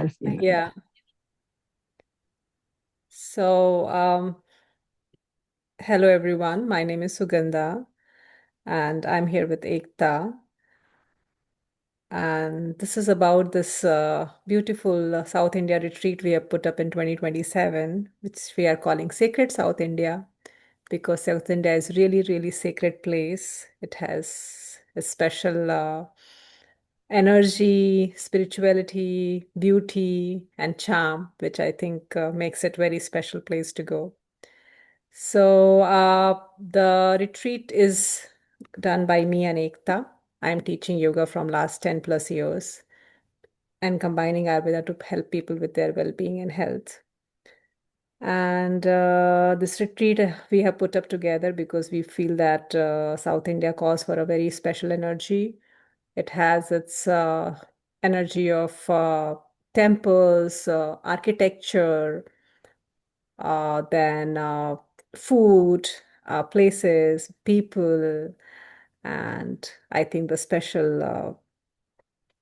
self-care. Yeah. So, hello everyone. My name is Sugandha, and I'm here with Ekta. And this is about this beautiful South India retreat we have put up in 2027, which we are calling Sacred South India, because South India is really, really sacred place. It has a special energy, spirituality, beauty, and charm, which I think makes it very special place to go. So the retreat is done by me and Ekta. I'm teaching yoga from last 10 plus years and combining Ayurveda to help people with their well-being and health. And this retreat we have put up together because we feel that South India calls for a very special energy. It has its energy of temples, architecture, then food, places, people, and I think the special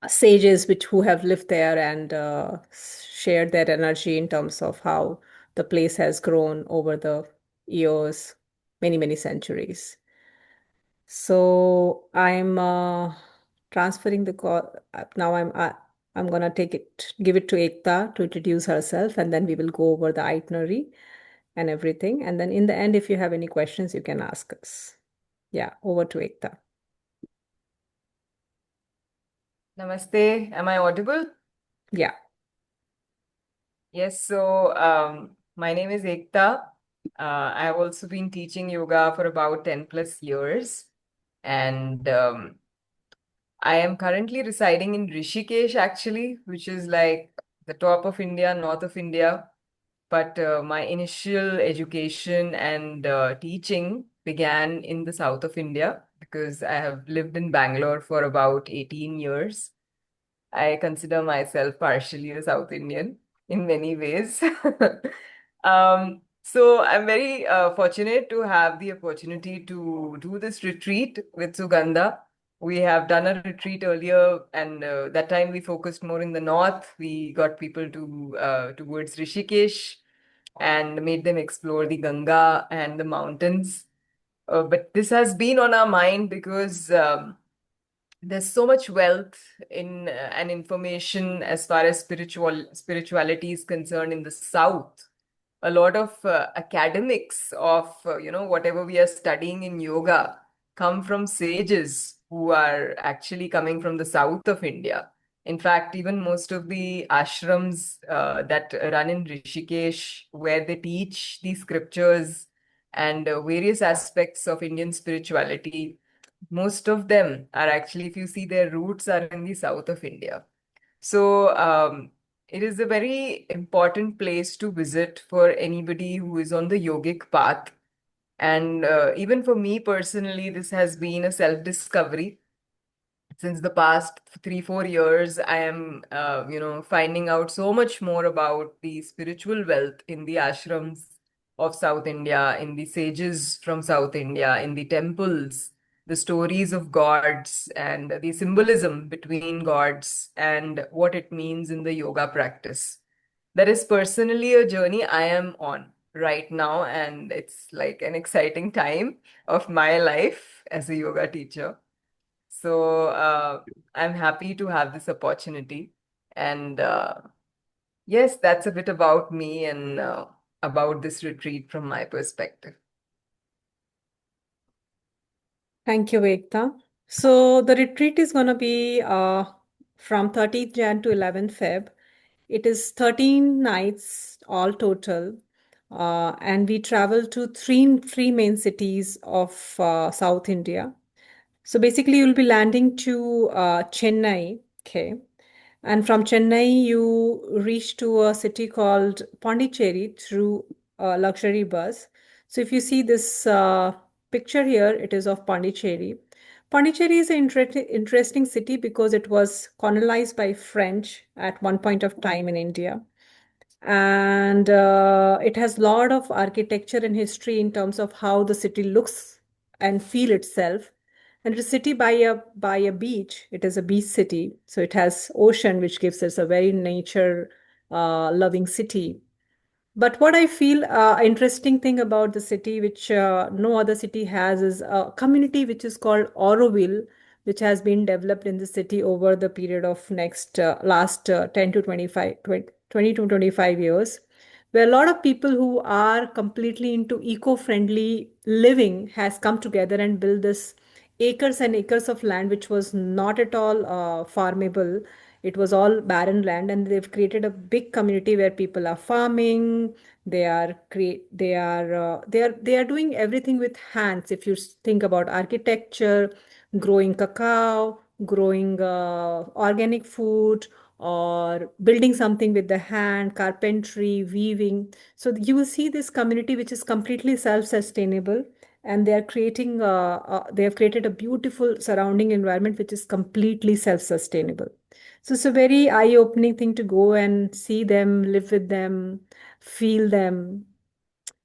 sages which who have lived there and shared their energy in terms of how the place has grown over the years, many, many centuries. So I'm transferring the call. Now I'm gonna give it to Ekta to introduce herself, and then we will go over the itinerary and everything. And then in the end, if you have any questions, you can ask us. Yeah, over to Ekta. Namaste. Am I audible? Yeah. Yes. So, my name is Ekta. I've also been teaching yoga for about 10 plus years. And I am currently residing in Rishikesh, actually, which is like the top of India, north of India. But my initial education and teaching began in the south of India because I have lived in Bangalore for about 18 years. I consider myself partially a South Indian in many ways. So I'm very fortunate to have the opportunity to do this retreat with Sugandha. We have done a retreat earlier, and that time we focused more in the north. We got people to towards Rishikesh and made them explore the Ganga and the mountains. But this has been on our mind because there's so much wealth in and information as far as spirituality is concerned in the south. A lot of academics of whatever we are studying in yoga come from sages who are actually coming from the south of India. In fact, even most of the ashrams that run in Rishikesh, where they teach these scriptures and various aspects of Indian spirituality, most of them are actually, if you see, their roots are in the south of India. So it is a very important place to visit for anybody who is on the yogic path. And even for me personally, this has been a self-discovery. Since the past 3, 4 years, I am, finding out so much more about the spiritual wealth in the ashrams of South India, in the sages from South India, in the temples, the stories of gods, and the symbolism between gods and what it means in the yoga practice. That is personally a journey I am on right now, and it's like an exciting time of my life as a yoga teacher. So I'm happy to have this opportunity. And yes, that's a bit about me and about this retreat from my perspective. Thank you, Ekta. So the retreat is going to be from 30th Jan to 11th Feb. It is 13 nights all total. And we travel to three main cities of South India. So basically, you'll be landing to Chennai, okay? And from Chennai, you reach to a city called Pondicherry through a luxury bus. So if you see this picture here, it is of Pondicherry. Pondicherry is an interesting city because it was colonized by French at one point of time in India. And it has a lot of architecture and history in terms of how the city looks and feel itself. And it's a city by a beach. It is a beach city, so it has ocean, which gives us a very nature loving city. But what I feel interesting thing about the city, which no other city has, is a community which is called Auroville, which has been developed in the city over the period of next last 10 to 25, 20 to 25 years, where a lot of people who are completely into eco-friendly living has come together and built this acres and acres of land, which was not at all farmable. It was all barren land, and they've created a big community where people are farming. They are doing everything with hands. If you think about architecture, growing cacao, growing organic food, or building something with the hand, carpentry, weaving. So you will see this community which is completely self-sustainable, and they have created a beautiful surrounding environment which is completely self-sustainable. So it's a very eye-opening thing to go and see them, live with them, feel them.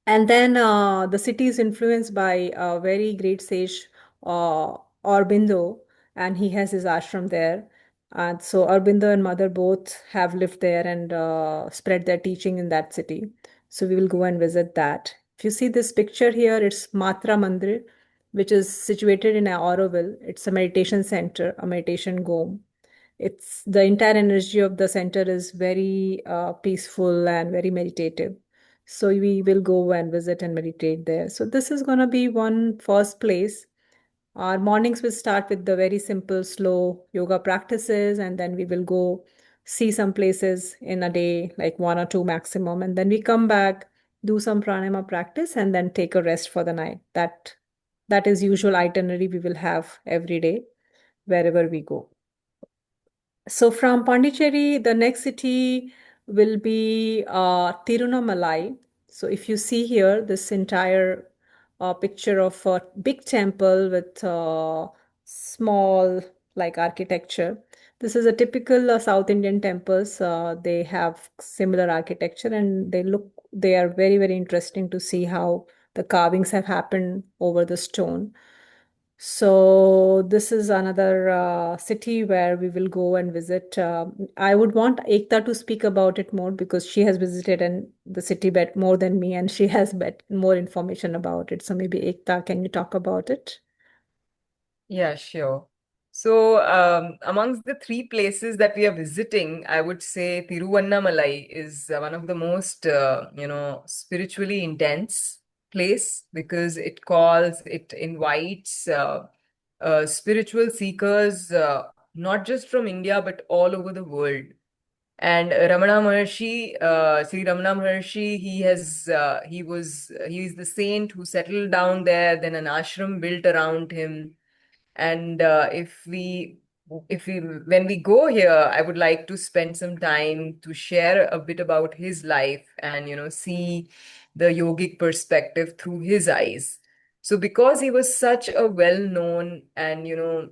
And then the city is influenced by a very great sage, Aurobindo, and he has his ashram there. And so Aurobindo and mother both have lived there and spread their teaching in that city. So we will go and visit that. If you see this picture here, it's Matra Mandir, which is situated in Auroville. It's a meditation center, a meditation home. It's the entire energy of the center is very peaceful and very meditative. So we will go and visit and meditate there. So this is going to be one first place. Our mornings will start with the very simple, slow yoga practices, and then we will go see some places in a day, like one or two maximum, and then we come back, do some pranayama practice, and then take a rest for the night. That is usual itinerary we will have every day wherever we go. So from Pondicherry, the next city will be Tirunamalai. So if you see here, this entire picture of a big temple with small like architecture. This is a typical South Indian temples. They have similar architecture and they are very, very interesting to see how the carvings have happened over the stone. So this is another city where we will go and visit. I would want Ekta to speak about it more because she has visited and the city bet more than me, and she has bet more information about it. So maybe Ekta, can you talk about it? Yeah, sure. So, amongst the three places that we are visiting, I would say Tiruvannamalai is one of the most, spiritually intense place because it invites spiritual seekers, not just from India, but all over the world. And Ramana Maharshi, Sri Ramana Maharshi, he's the saint who settled down there, then an ashram built around him. And if we when we go here, I would like to spend some time to share a bit about his life and see the yogic perspective through his eyes. So because he was such a well-known and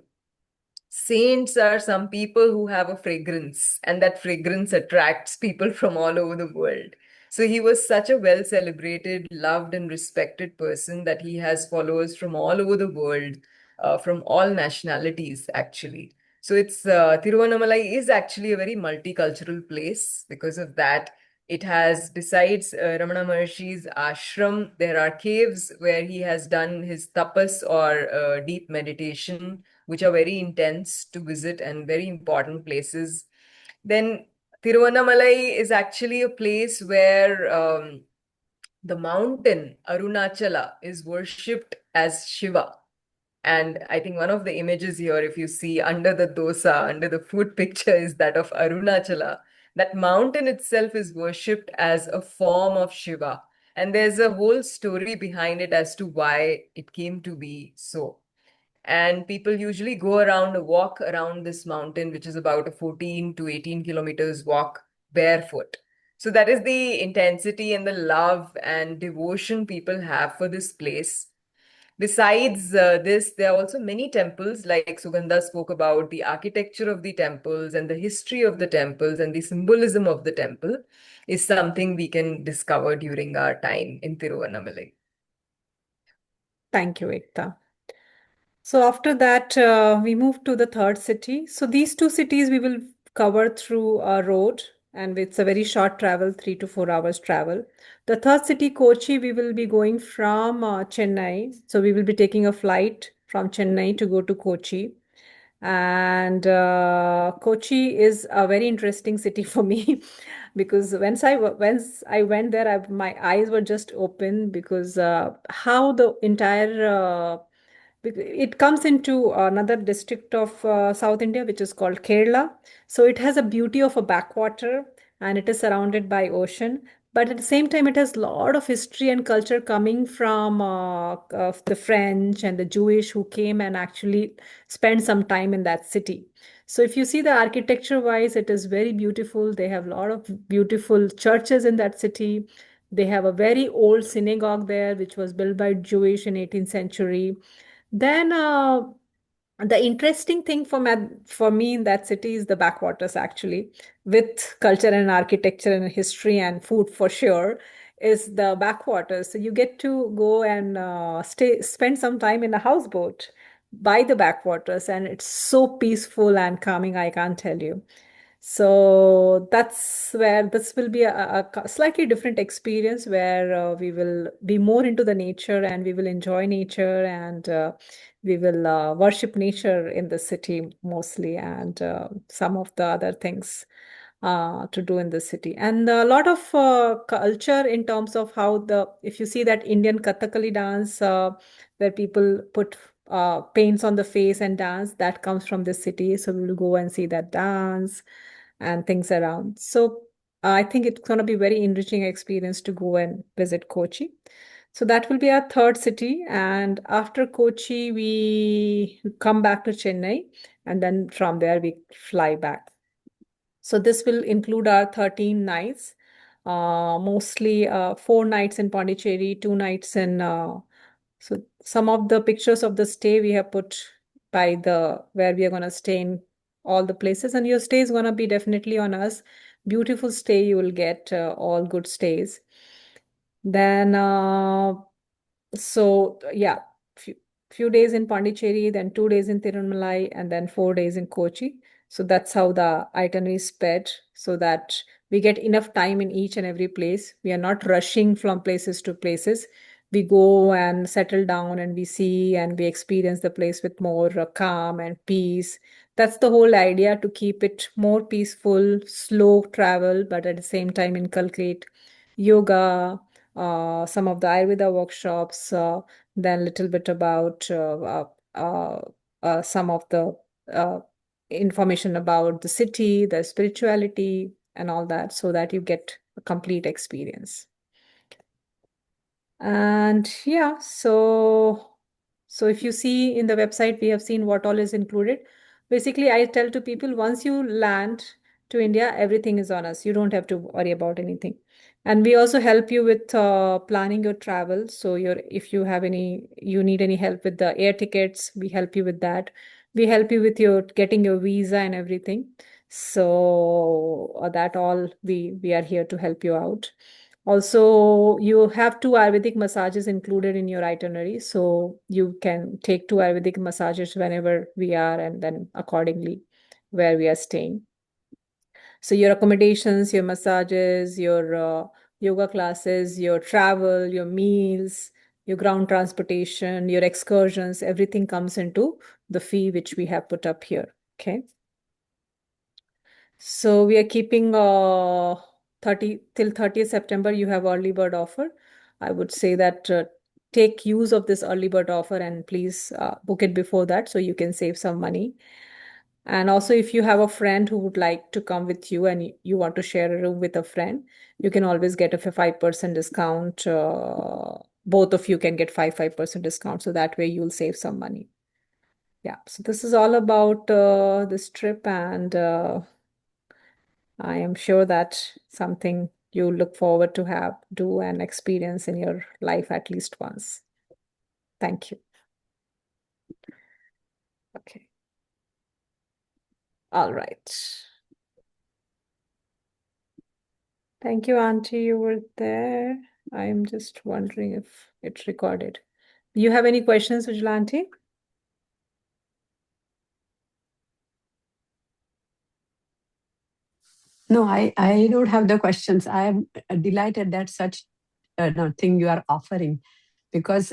saints are some people who have a fragrance, and that fragrance attracts people from all over the world. So he was such a well celebrated, loved, and respected person that he has followers from all over the world, from all nationalities, actually. So it's Tiruvannamalai is actually a very multicultural place. Because of that, it has, besides Ramana Maharshi's ashram, there are caves where he has done his tapas or deep meditation, which are very intense to visit and very important places. Then Tiruvannamalai is actually a place where the mountain Arunachala is worshipped as Shiva. And I think one of the images here, if you see under the dosa, under the food picture, is that of Arunachala. That mountain itself is worshipped as a form of Shiva. And there's a whole story behind it as to why it came to be so. And people usually go around a walk around this mountain, which is about a 14 to 18 kilometers walk barefoot. So that is the intensity and the love and devotion people have for this place. Besides this, there are also many temples, like Sugandha spoke about the architecture of the temples and the history of the temples and the symbolism of the temple is something we can discover during our time in Tiruvannamalai. Thank you, Ekta. So after that, we moved to the third city. So these two cities we will cover through a road, and it's a very short travel, 3 to 4 hours travel. The third city, Kochi, we will be going from Chennai. So we will be taking a flight from Chennai to go to Kochi. And Kochi is a very interesting city for me because once I went there, my eyes were just open because how the entire it comes into another district of South India, which is called Kerala. So it has a beauty of a backwater and it is surrounded by ocean. But at the same time, it has a lot of history and culture coming from of the French and the Jewish who came and actually spent some time in that city. So if you see the architecture wise, it is very beautiful. They have a lot of beautiful churches in that city. They have a very old synagogue there, which was built by Jewish in 18th century. Then the interesting thing for me in that city is the backwaters actually, with culture and architecture and history and food for sure, is the backwaters. So you get to go and spend some time in a houseboat by the backwaters, and it's so peaceful and calming, I can't tell you. So that's where this will be a slightly different experience where we will be more into the nature and we will enjoy nature and we will worship nature in the city mostly and some of the other things to do in the city. And a lot of culture in terms of how if you see that Indian Kathakali dance where people put paints on the face and dance, that comes from this city. So we will go and see that dance and things around. So I think it's going to be very enriching experience to go and visit Kochi. So that will be our third city. And after Kochi, we come back to Chennai. And then from there, we fly back. So this will include our 13 nights, mostly 4 nights in Pondicherry, 2 nights in. So some of the pictures of the stay we have put by the where we are going to stay in all the places, and your stay is going to be definitely on us. Beautiful stay, you will get all good stays. Then yeah, few days in Pondicherry, then 2 days in Tirunmalai, and then 4 days in Kochi. So that's how the itinerary is spread, so that we get enough time in each and every place. We are not rushing from places to places. We go and settle down and we see and we experience the place with more calm and peace. That's the whole idea, to keep it more peaceful, slow travel, but at the same time inculcate yoga, some of the Ayurveda workshops, then little bit about some of the uh, information about the city, the spirituality, and all that, so that you get a complete experience. And yeah, so if you see in the website, we have seen what all is included. Basically, I tell to people, once you land to India, everything is on us. You don't have to worry about anything. And we also help you with planning your travel. So if you need any help with the air tickets, we help you with that. We help you with your getting your visa and everything. So that all we are here to help you out. Also, you have 2 Ayurvedic massages included in your itinerary, so you can take 2 Ayurvedic massages whenever we are, and then accordingly where we are staying. So your accommodations, your massages, your yoga classes, your travel, your meals, your ground transportation, your excursions, everything comes into the fee which we have put up here. Okay. So we are keeping 30 till 30th September, you have early bird offer. I would say that take use of this early bird offer and please book it before that so you can save some money. And also, if you have a friend who would like to come with you and you want to share a room with a friend, you can always get a 5% discount. Both of you can get 5% discount. So that way you'll save some money. Yeah. So this is all about this trip, and I am sure that something you look forward to do and experience in your life at least once. Thank you. Okay. All right. Thank you, Auntie. You were there. I'm just wondering if it's recorded. You have any questions, Ujjwala Auntie? No, I don't have the questions. I am delighted that such no, thing you are offering, because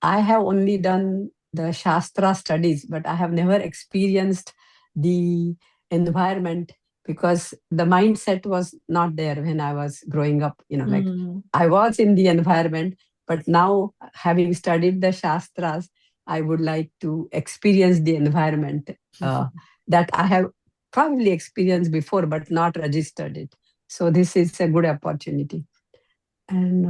I have only done the Shastra studies, but I have never experienced the environment, because the mindset was not there when I was growing up. Like I was in the environment, but now having studied the Shastras, I would like to experience the environment that I have probably experienced before, but not registered it. So this is a good opportunity. And